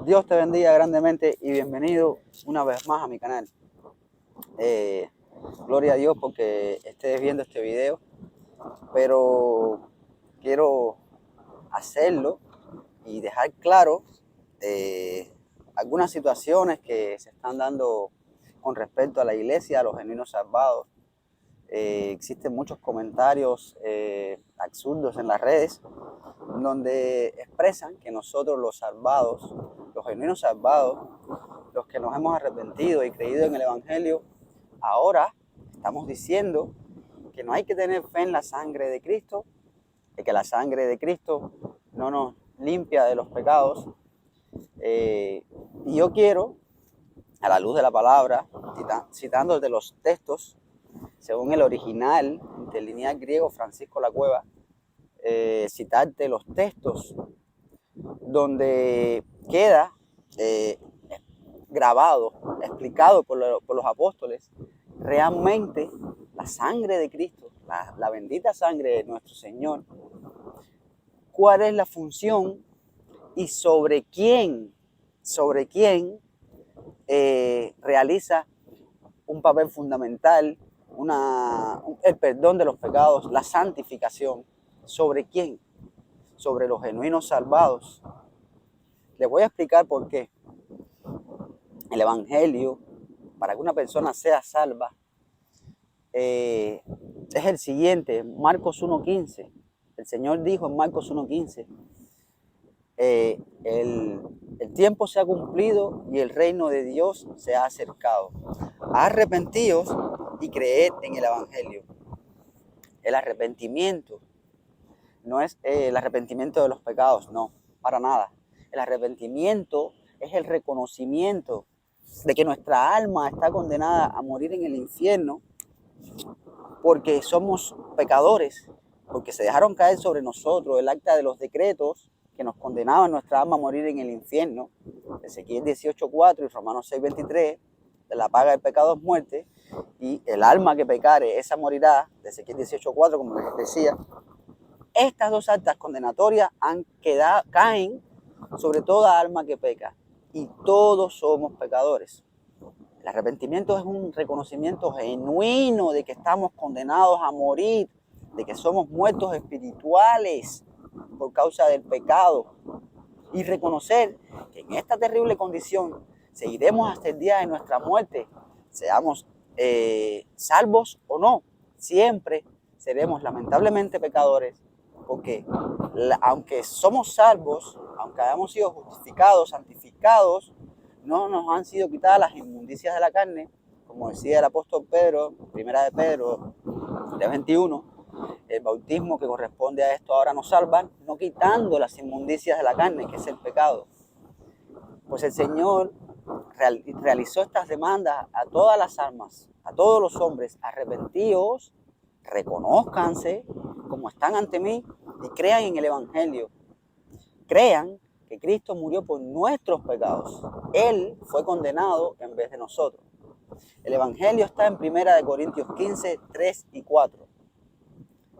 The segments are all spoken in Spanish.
Dios te bendiga grandemente y bienvenido una vez más a mi canal. Gloria a Dios porque estés viendo este video, pero quiero hacerlo y dejar claro algunas situaciones que se están dando con respecto a la iglesia, a los genuinos salvados. Existen muchos comentarios absurdos en las redes donde expresan que nosotros los salvados, los genuinos salvados, los que nos hemos arrepentido y creído en el Evangelio, ahora estamos diciendo que no hay que tener fe en la sangre de Cristo, de que la sangre de Cristo no nos limpia de los pecados. Y yo quiero, a la luz de la palabra, citando de los textos, según el original interlineal griego Francisco La Cueva, citarte los textos donde queda grabado, explicado por los apóstoles, realmente la sangre de Cristo, la bendita sangre de nuestro Señor, cuál es la función y sobre quién realiza un papel fundamental, el perdón de los pecados, la santificación. ¿Sobre quién? Sobre los genuinos salvados. Les voy a explicar por qué. El Evangelio, para que una persona sea salva, es el siguiente, Marcos 1.15. El Señor dijo en Marcos 1.15, el tiempo se ha cumplido y el reino de Dios se ha acercado. Arrepentíos y creed en el Evangelio. El arrepentimiento no es el arrepentimiento de los pecados, no, para nada. El arrepentimiento es el reconocimiento de que nuestra alma está condenada a morir en el infierno porque somos pecadores, porque se dejaron caer sobre nosotros el acta de los decretos que nos condenaban nuestra alma a morir en el infierno, Ezequiel 18.4 y Romanos 6.23, de la paga del pecado es muerte, y el alma que pecare, esa morirá, de Ezequiel 18.4, como les decía. Estas dos actas condenatorias caen sobre toda alma que peca, y todos somos pecadores. El arrepentimiento es un reconocimiento genuino de que estamos condenados a morir, de que somos muertos espirituales por causa del pecado, y reconocer que en esta terrible condición seguiremos hasta el día de nuestra muerte, seamos salvos o no, siempre seremos lamentablemente pecadores, porque aunque somos salvos, aunque hayamos sido justificados, santificados, no nos han sido quitadas las inmundicias de la carne, como decía el apóstol Pedro, primera de Pedro 3.21, el bautismo que corresponde a esto ahora nos salva, no quitando las inmundicias de la carne, que es el pecado. Pues el Señor realizó estas demandas a todas las almas, a todos los hombres: arrepentíos, reconózcanse como están ante mí y crean en el Evangelio. Crean que Cristo murió por nuestros pecados. Él fue condenado en vez de nosotros. El Evangelio está en 1 Corintios 15, 3 y 4.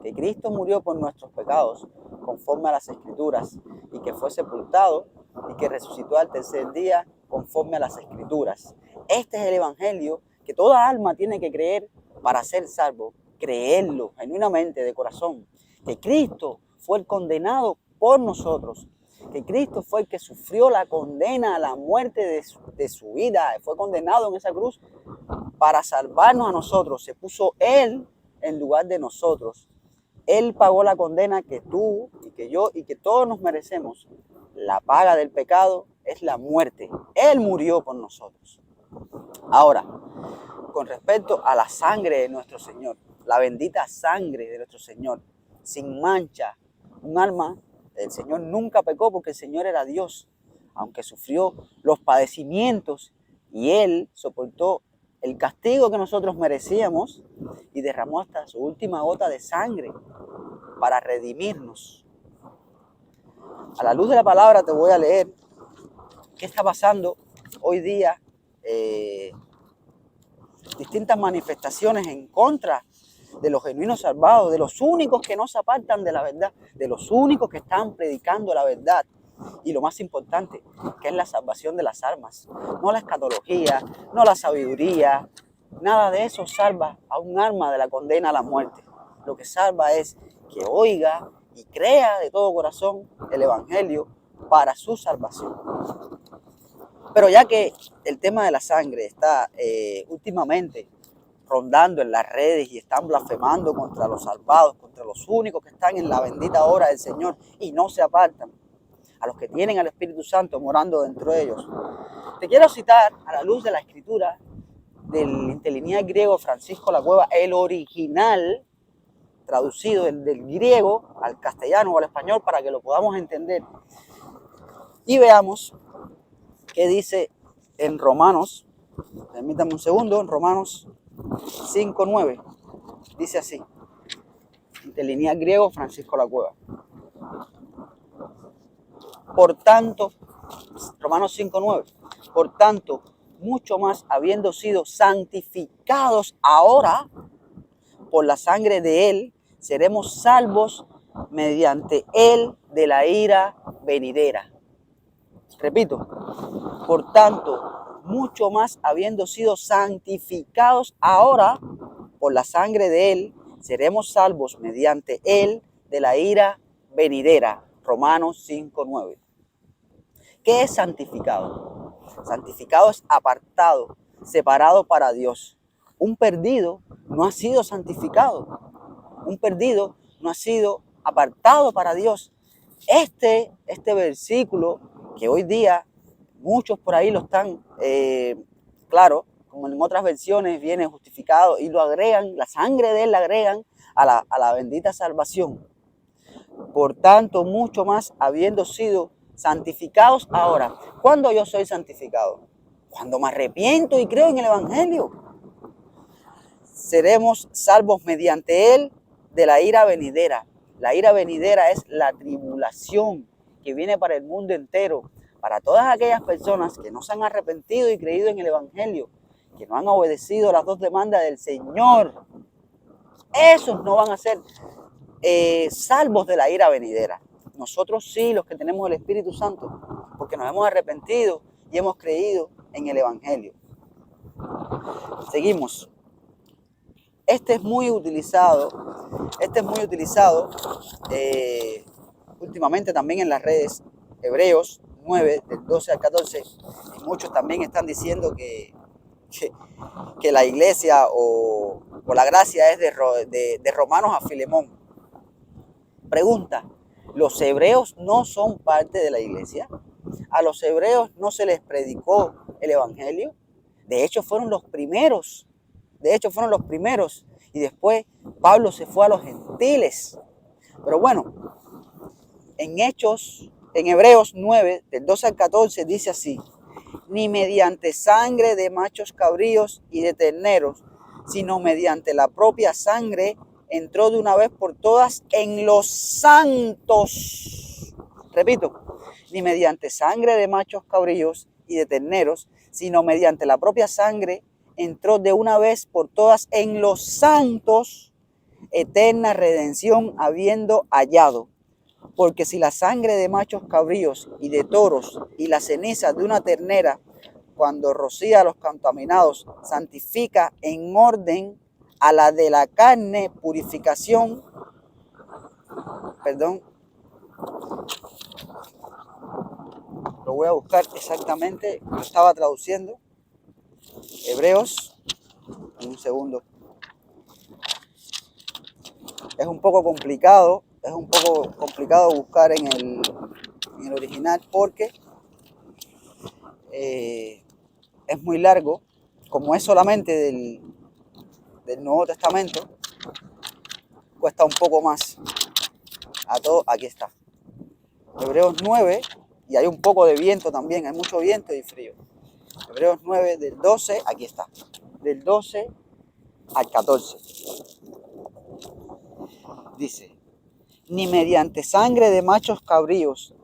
Que Cristo murió por nuestros pecados, conforme a las Escrituras, y que fue sepultado y que resucitó al tercer día, conforme a las Escrituras. Este es el Evangelio que toda alma tiene que creer para ser salvo, creerlo genuinamente de corazón, que Cristo fue el condenado por nosotros, que Cristo fue el que sufrió la condena a la muerte de su vida, fue condenado en esa cruz para salvarnos a nosotros, se puso Él en lugar de nosotros. Él pagó la condena que tú y que yo y que todos nos merecemos. La paga del pecado es la muerte. Él murió por nosotros. Ahora, con respecto a la sangre de nuestro Señor, la bendita sangre de nuestro Señor, sin mancha, un alma, el Señor nunca pecó porque el Señor era Dios, aunque sufrió los padecimientos y Él soportó el castigo que nosotros merecíamos y derramó hasta su última gota de sangre para redimirnos. A la luz de la palabra te voy a leer qué está pasando hoy día, distintas manifestaciones en contra de los genuinos salvados, de los únicos que no se apartan de la verdad, de los únicos que están predicando la verdad. y lo más importante, que es la salvación de las almas. No la escatología, no la sabiduría, nada de eso salva a un alma de la condena a la muerte. Lo que salva es que oiga y crea de todo corazón el Evangelio para su salvación. Pero ya que el tema de la sangre está últimamente rondando en las redes y están blasfemando contra los salvados, contra los únicos que están en la bendita obra del Señor y no se apartan, a los que tienen al Espíritu Santo morando dentro de ellos, te quiero citar a la luz de la escritura del interlineal griego Francisco Lacueva, el original traducido del griego al castellano o al español para que lo podamos entender. Y veamos qué dice en Romanos, permítanme un segundo, en Romanos 5:9, dice así, interlineal griego Francisco Lacueva. Por tanto, Romanos 5:9, por tanto, mucho más habiendo sido santificados ahora por la sangre de Él, seremos salvos mediante Él de la ira venidera. Repito, por tanto, mucho más habiendo sido santificados ahora por la sangre de Él, seremos salvos mediante Él de la ira venidera. Romanos 5:9. ¿Qué es santificado? Santificado es apartado, separado para Dios. Un perdido no ha sido santificado. Un perdido no ha sido apartado para Dios. Este versículo que hoy día muchos por ahí lo están, claro, como en otras versiones viene justificado y lo agregan, la sangre de Él la agregan a la bendita salvación. Por tanto, mucho más habiendo sido santificados ahora. ¿Cuándo yo soy santificado? Cuando me arrepiento y creo en el Evangelio. Seremos salvos mediante Él de la ira venidera. La ira venidera es la tribulación que viene para el mundo entero, para todas aquellas personas que no se han arrepentido y creído en el Evangelio, que no han obedecido las 2 demandas del Señor. Esos no van a ser salvos de la ira venidera. Nosotros sí, los que tenemos el Espíritu Santo, porque nos hemos arrepentido y hemos creído en el Evangelio. Seguimos. Este es muy utilizado últimamente también en las redes. Hebreos 9, del 12 al 14, y muchos también están diciendo que la iglesia o la gracia es de Romanos a Filemón. Pregunta, ¿los hebreos no son parte de la iglesia? ¿A los hebreos no se les predicó el Evangelio? De hecho, fueron los primeros. Y después Pablo se fue a los gentiles. Pero bueno, en Hebreos 9, del 12 al 14, dice así: ni mediante sangre de machos cabríos y de terneros, sino mediante la propia sangre, entró de una vez por todas en los santos. Repito, ni mediante sangre de machos cabríos y de terneros, sino mediante la propia sangre, entró de una vez por todas en los santos, eterna redención habiendo hallado. Porque si la sangre de machos cabríos y de toros y la ceniza de una ternera, cuando rocía a los contaminados, santifica en orden a la de la carne purificación, lo voy a buscar exactamente, lo estaba traduciendo, Hebreos, un segundo, es un poco complicado buscar en el original porque es muy largo, como es solamente del Nuevo Testamento, cuesta un poco más. Aquí está. Hebreos 9, y hay un poco de viento también, hay mucho viento y frío. Hebreos 9, del 12, aquí está, del 12 al 14. Dice, ni mediante sangre de machos cabríos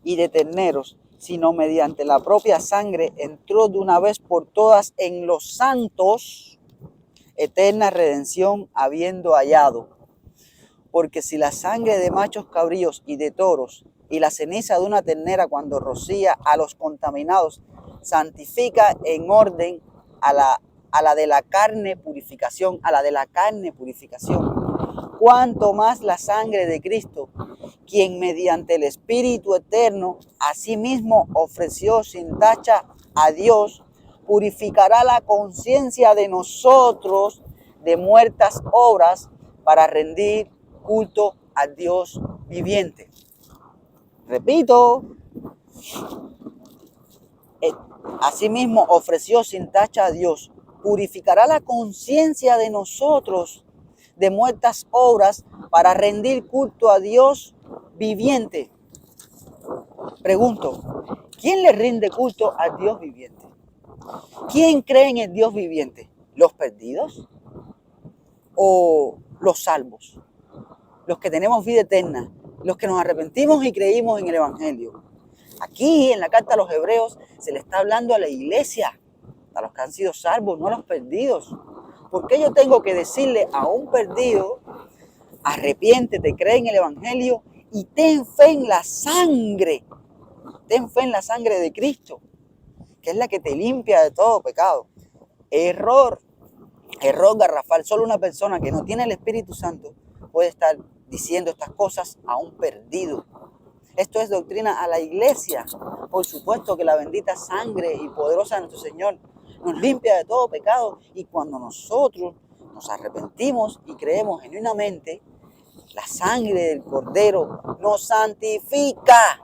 y de terneros, sino mediante la propia sangre, entró de una vez por todas en los santos, eterna redención habiendo hallado. Porque si la sangre de machos cabríos y de toros y la ceniza de una ternera cuando rocía a los contaminados, santifica en orden a la de la carne purificación, a la de la carne purificación. Cuanto más la sangre de Cristo, quien mediante el Espíritu Eterno asimismo ofreció sin tacha a Dios, purificará la conciencia de nosotros de muertas obras para rendir culto al Dios viviente. Repito, asimismo ofreció sin tacha a Dios, purificará la conciencia de nosotros de muertas obras para rendir culto a Dios viviente. Pregunto, ¿quién le rinde culto al Dios viviente? ¿Quién cree en el Dios viviente? ¿Los perdidos o los salvos? Los que tenemos vida eterna, los que nos arrepentimos y creímos en el Evangelio. Aquí en la carta a los Hebreos se le está hablando a la iglesia, a los que han sido salvos, no a los perdidos. ¿Por qué yo tengo que decirle a un perdido, arrepiéntete, cree en el Evangelio y ten fe en la sangre? Ten fe en la sangre de Cristo, que es la que te limpia de todo pecado. Error garrafal. Solo una persona que no tiene el Espíritu Santo puede estar diciendo estas cosas a un perdido. Esto es doctrina a la iglesia. Por supuesto que la bendita sangre y poderosa de nuestro Señor nos limpia de todo pecado, y cuando nosotros nos arrepentimos y creemos genuinamente, la sangre del Cordero nos santifica.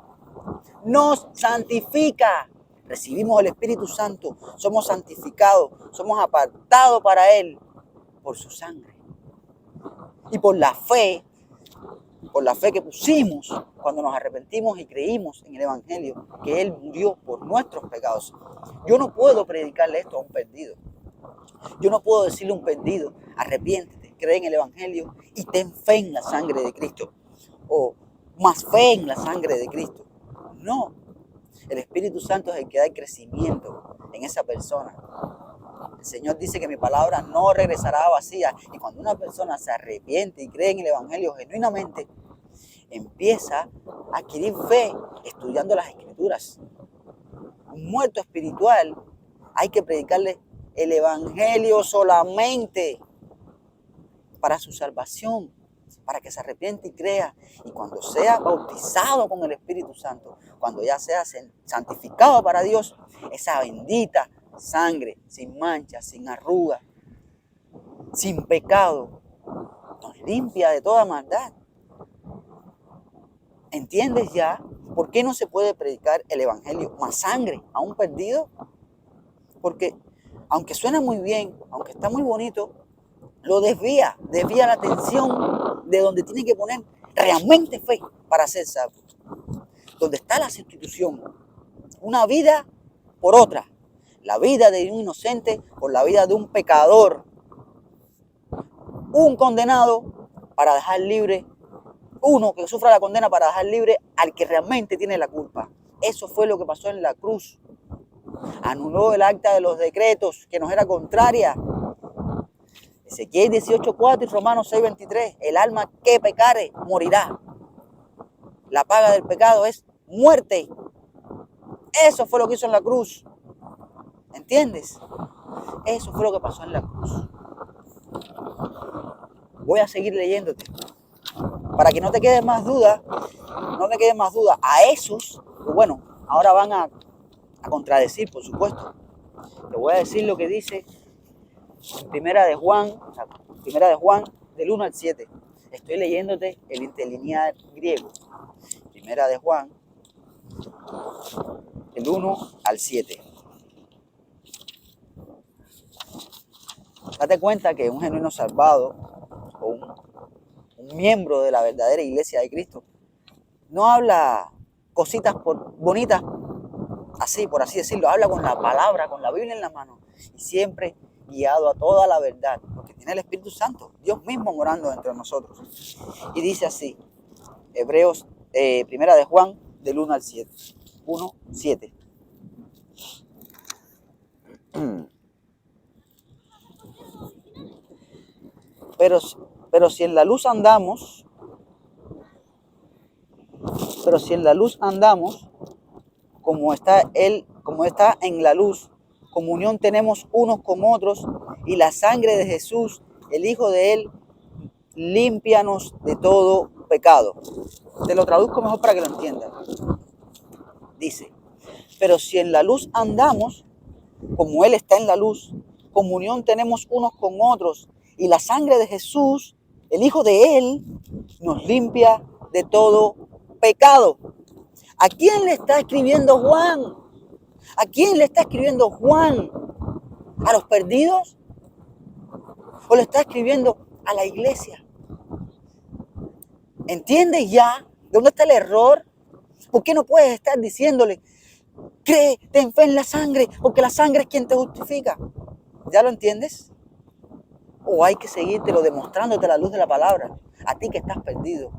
Nos santifica. Recibimos el Espíritu Santo, somos santificados, somos apartados para Él por su sangre. Y por la fe que pusimos cuando nos arrepentimos y creímos en el Evangelio, que Él murió por nuestros pecados. Yo no puedo predicarle esto a un perdido. Yo no puedo decirle a un perdido, arrepiéntete, cree en el Evangelio y ten fe en la sangre de Cristo. O más fe en la sangre de Cristo. No. El Espíritu Santo es el que da el crecimiento en esa persona. El Señor dice que mi palabra no regresará vacía. Y cuando una persona se arrepiente y cree en el Evangelio genuinamente, empieza a adquirir fe estudiando las Escrituras. Un muerto espiritual hay que predicarle el Evangelio solamente para su salvación, para que se arrepiente y crea. Y cuando sea bautizado con el Espíritu Santo, cuando ya sea santificado para Dios, esa bendita sangre, sin mancha, sin arruga, sin pecado, nos limpia de toda maldad. ¿Entiendes ya por qué no se puede predicar el Evangelio más sangre a un perdido? Porque aunque suena muy bien, aunque está muy bonito, lo desvía la atención de donde tiene que poner realmente fe para ser salvo. Donde está la sustitución, una vida por otra, la vida de un inocente por la vida de un pecador, un condenado para dejar libre, uno que sufra la condena para dejar libre al que realmente tiene la culpa. Eso fue lo que pasó en la cruz. Anuló el acta de los decretos que nos era contraria. Ezequiel 18:4 y Romanos 6:23. El alma que pecare morirá. La paga del pecado es muerte. Eso fue lo que hizo en la cruz. ¿Entiendes? Eso fue lo que pasó en la cruz. Voy a seguir leyéndote para que no te quede más duda. A esos, bueno, ahora van a contradecir, por supuesto. Te voy a decir lo que dice Primera de Juan del 1 al 7. Estoy leyéndote el interlineal griego. Primera de Juan del 1 al 7. Date cuenta que un genuino salvado o un miembro de la verdadera iglesia de Cristo no habla cositas bonitas, así, por así decirlo. Habla con la palabra, con la Biblia en la mano, y siempre guiado a toda la verdad, porque tiene el Espíritu Santo, Dios mismo morando entre nosotros. Y dice así, Primera de Juan, del 1 al 7. 1, 7. Pero si en la luz andamos, si en la luz andamos, como está en la luz, comunión tenemos unos con otros, y la sangre de Jesús, el Hijo de Él, límpianos de todo pecado. Te lo traduzco mejor para que lo entiendas. Dice, pero si en la luz andamos, como Él está en la luz, comunión tenemos unos con otros, y la sangre de Jesús, el Hijo de Él, nos limpia de todo pecado. ¿A quién le está escribiendo Juan? ¿A quién le está escribiendo Juan? ¿A los perdidos? ¿O le está escribiendo a la iglesia? ¿Entiendes ya dónde está el error? ¿Por qué no puedes estar diciéndole, cree, ten fe en la sangre, porque la sangre es quien te justifica? ¿Ya lo entiendes? ¿O hay que seguírtelo demostrándote a la luz de la palabra? A ti que estás perdido,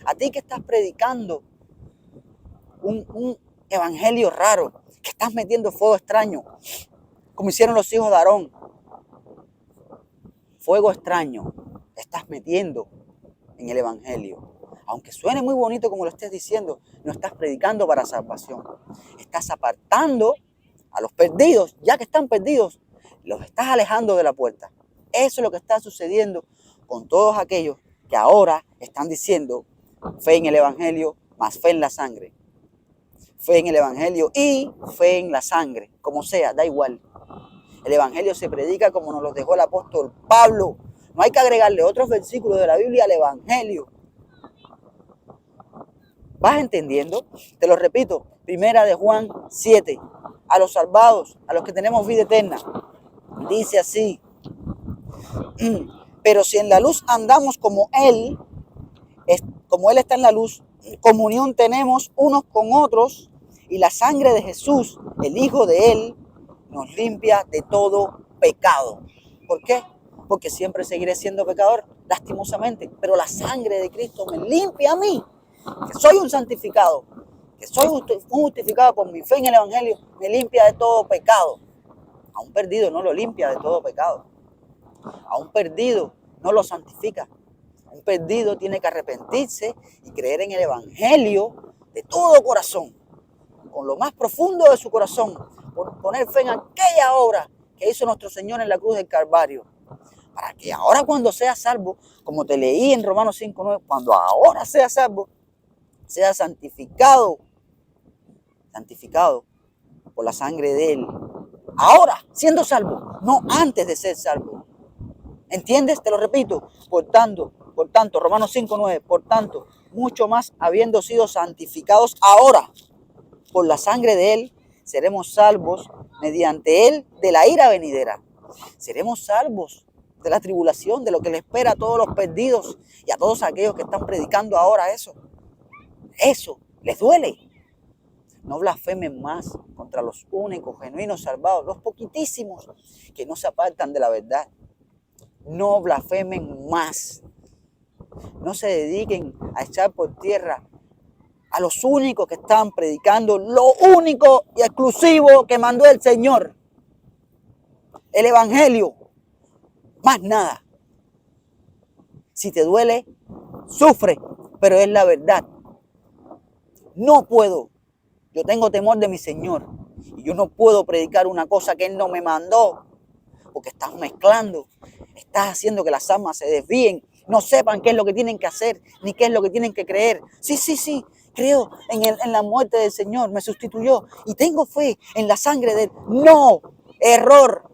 a ti que estás predicando un evangelio raro, que estás metiendo fuego extraño, como hicieron los hijos de Aarón. Fuego extraño estás metiendo en el evangelio. Aunque suene muy bonito como lo estés diciendo, no estás predicando para salvación. Estás apartando a los perdidos, ya que están perdidos, los estás alejando de la puerta. Eso es lo que está sucediendo con todos aquellos que ahora están diciendo fe en el evangelio más fe en la sangre. Fe en el evangelio y fe en la sangre, como sea, da igual. El evangelio se predica como nos lo dejó el apóstol Pablo. No hay que agregarle otros versículos de la Biblia al evangelio. ¿Vas entendiendo? Te lo repito, primera de Juan 7. A los salvados, a los que tenemos vida eterna, dice así: pero si en la luz andamos como Él está en la luz, comunión tenemos unos con otros, y la sangre de Jesús, el Hijo de Él, nos limpia de todo pecado. ¿Por qué? Porque siempre seguiré siendo pecador, lastimosamente, pero la sangre de Cristo me limpia a mí, que soy un santificado, que soy un justificado por mi fe en el evangelio, me limpia de todo pecado. A un perdido no lo limpia de todo pecado. A un perdido no lo santifica. Un perdido tiene que arrepentirse y creer en el evangelio de todo corazón, con lo más profundo de su corazón, por poner fe en aquella obra que hizo nuestro Señor en la cruz del Calvario, para que ahora cuando sea salvo, como te leí en Romanos 5:9, cuando ahora sea salvo, sea santificado por la sangre de Él. Ahora, siendo salvo, no antes de ser salvo. ¿Entiendes? Te lo repito. Por tanto, Romanos 5:9, por tanto, mucho más habiendo sido santificados ahora por la sangre de Él, seremos salvos mediante Él de la ira venidera. Seremos salvos de la tribulación, de lo que le espera a todos los perdidos y a todos aquellos que están predicando ahora eso. Eso les duele. No blasfemen más contra los únicos, genuinos salvados, los poquitísimos que no se apartan de la verdad. No blasfemen más. No se dediquen a echar por tierra a los únicos que están predicando lo único y exclusivo que mandó el Señor. El evangelio. Más nada. Si te duele, sufre, pero es la verdad. No puedo. Yo tengo temor de mi Señor y yo no puedo predicar una cosa que Él no me mandó, porque estás mezclando, estás haciendo que las almas se desvíen, no sepan qué es lo que tienen que hacer, ni qué es lo que tienen que creer. Sí, creo en la muerte del Señor, me sustituyó y tengo fe en la sangre de Él. No, error.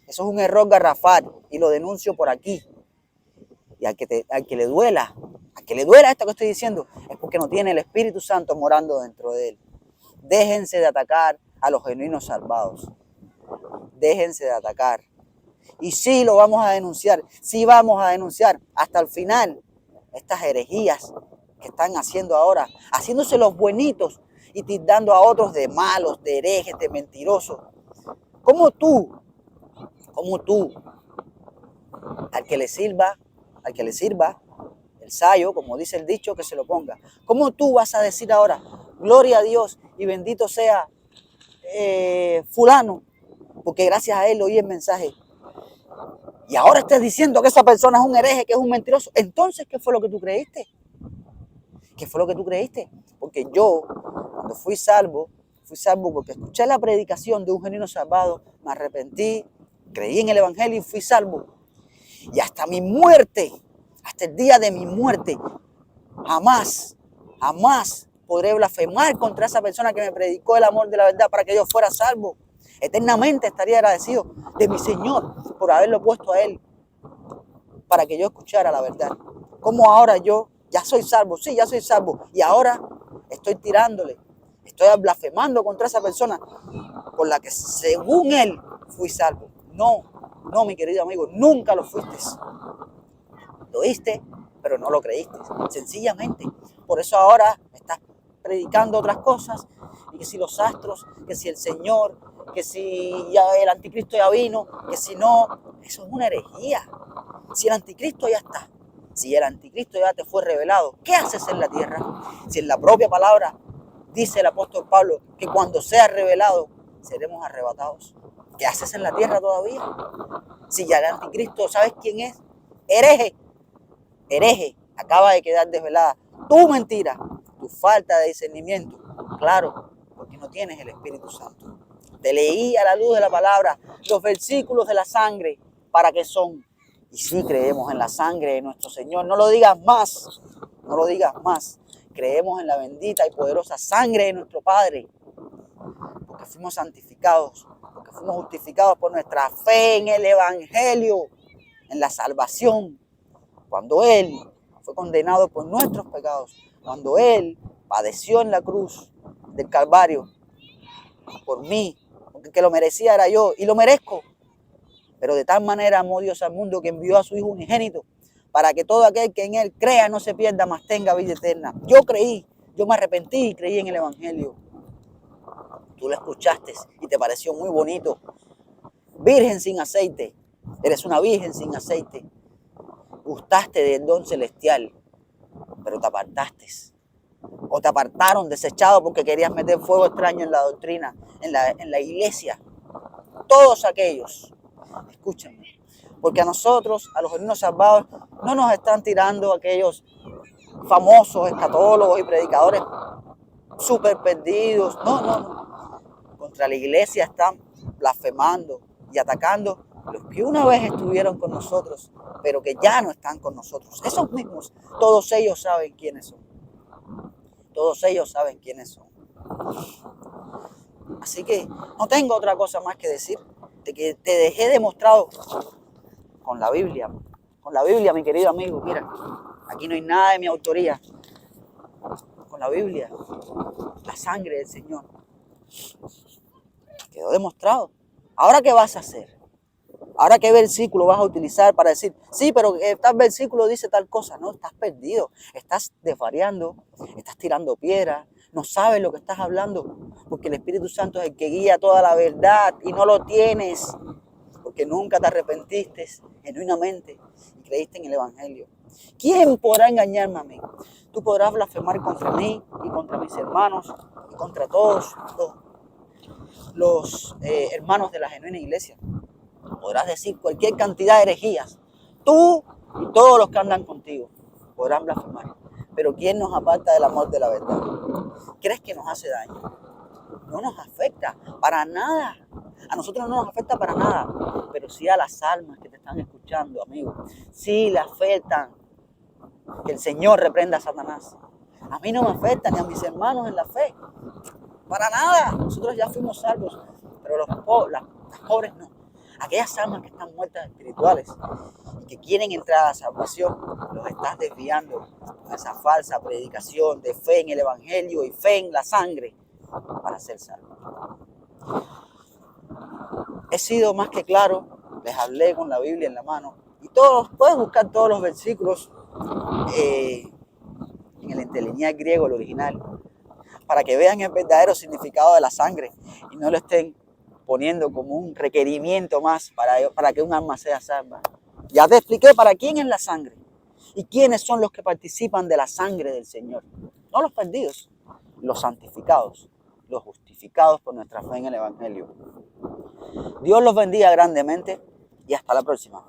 Eso es un error garrafal y lo denuncio por aquí. Y al que le duela esto que estoy diciendo, es porque no tiene el Espíritu Santo morando dentro de él. Déjense de atacar a los genuinos salvados. Déjense de atacar. Y sí lo vamos a denunciar, sí vamos a denunciar hasta el final estas herejías que están haciendo ahora, haciéndose los buenitos y tildando a otros de malos, de herejes, de mentirosos. Como tú, al que le sirva el sayo, como dice el dicho, que se lo ponga. ¿Cómo tú vas a decir ahora, gloria a Dios y bendito sea fulano, porque gracias a él oí el mensaje? Y ahora estás diciendo que esa persona es un hereje, que es un mentiroso. Entonces, ¿qué fue lo que tú creíste? ¿Qué fue lo que tú creíste? Porque yo, cuando fui salvo porque escuché la predicación de un genuino salvado, me arrepentí, creí en el Evangelio y fui salvo. Y hasta mi muerte, hasta el día de mi muerte, jamás podré blasfemar contra esa persona que me predicó el amor de la verdad para que yo fuera salvo. Eternamente estaría agradecido de mi Señor por haberlo puesto a Él para que yo escuchara la verdad. Como ahora yo ya soy salvo, sí, ya soy salvo, y ahora estoy tirándole, estoy blasfemando contra esa persona por la que según Él fui salvo. No, mi querido amigo, nunca lo fuiste. Lo oíste, pero no lo creíste, sencillamente. Por eso ahora estás predicando otras cosas, y que si los astros, que si el Señor, que si ya el anticristo ya vino, que si no, eso es una herejía. Si el anticristo ya está, si el anticristo ya te fue revelado, ¿qué haces en la tierra? Si en la propia palabra dice el apóstol Pablo que cuando sea revelado seremos arrebatados, ¿qué haces en la tierra todavía? Si ya el anticristo, ¿sabes quién es? Hereje, acaba de quedar desvelada tu mentira, tu falta de discernimiento, claro, porque no tienes el Espíritu Santo. Te leí a la luz de la palabra los versículos de la sangre, ¿para qué son? Y sí creemos en la sangre de nuestro Señor, no lo digas más, creemos en la bendita y poderosa sangre de nuestro Padre, porque fuimos santificados, porque fuimos justificados por nuestra fe en el Evangelio, en la salvación. Cuando Él fue condenado por nuestros pecados, cuando Él padeció en la cruz del Calvario por mí, porque el que lo merecía era yo y lo merezco. Pero de tal manera amó Dios al mundo que envió a su Hijo unigénito para que todo aquel que en Él crea no se pierda, mas tenga vida eterna. Yo creí, yo me arrepentí y creí en el Evangelio. Tú lo escuchaste y te pareció muy bonito. Virgen sin aceite, eres una virgen sin aceite. Gustaste del don celestial, pero te apartaste. O te apartaron, desechado porque querías meter fuego extraño en la doctrina, en la iglesia. Todos aquellos, escúchenme, porque a nosotros, a los genuinos salvados, no nos están tirando aquellos famosos escatólogos y predicadores súper perdidos. No. Contra la iglesia están blasfemando y atacando los que una vez estuvieron con nosotros, pero que ya no están con nosotros. Esos mismos, todos ellos saben quiénes son. Todos ellos saben quiénes son. Así que no tengo otra cosa más que decir, de que te dejé demostrado con la Biblia. Con la Biblia, mi querido amigo, mira, aquí no hay nada de mi autoría. Con la Biblia, la sangre del Señor. Quedó demostrado. ¿Ahora qué vas a hacer? ¿Ahora qué versículo vas a utilizar para decir, sí, pero tal versículo dice tal cosa? No, estás perdido, estás desvariando, estás tirando piedras, no sabes lo que estás hablando, porque el Espíritu Santo es el que guía toda la verdad y no lo tienes, porque nunca te arrepentiste genuinamente y creíste en el Evangelio. ¿Quién podrá engañarme a mí? Tú podrás blasfemar contra mí y contra mis hermanos y contra todos los hermanos de la genuina iglesia. Podrás decir cualquier cantidad de herejías. Tú y todos los que andan contigo podrán blasfemar. Pero ¿quién nos aparta del amor de la verdad? ¿Crees que nos hace daño? No nos afecta para nada. A nosotros no nos afecta para nada. Pero sí a las almas que te están escuchando, amigo. Sí le afectan. Que el Señor reprenda a Satanás. A mí no me afecta ni a mis hermanos en la fe. Para nada. Nosotros ya fuimos salvos. Pero las pobres no. Aquellas almas que están muertas espirituales y que quieren entrar a la salvación, los estás desviando a esa falsa predicación de fe en el Evangelio y fe en la sangre para ser salvos. He sido más que claro, les hablé con la Biblia en la mano y puedes buscar todos los versículos en el interlineal griego, el original, para que vean el verdadero significado de la sangre y no lo estén poniendo como un requerimiento más para que un alma sea salva. Ya te expliqué para quién es la sangre y quiénes son los que participan de la sangre del Señor. No los perdidos, los santificados, los justificados por nuestra fe en el Evangelio. Dios los bendiga grandemente y hasta la próxima.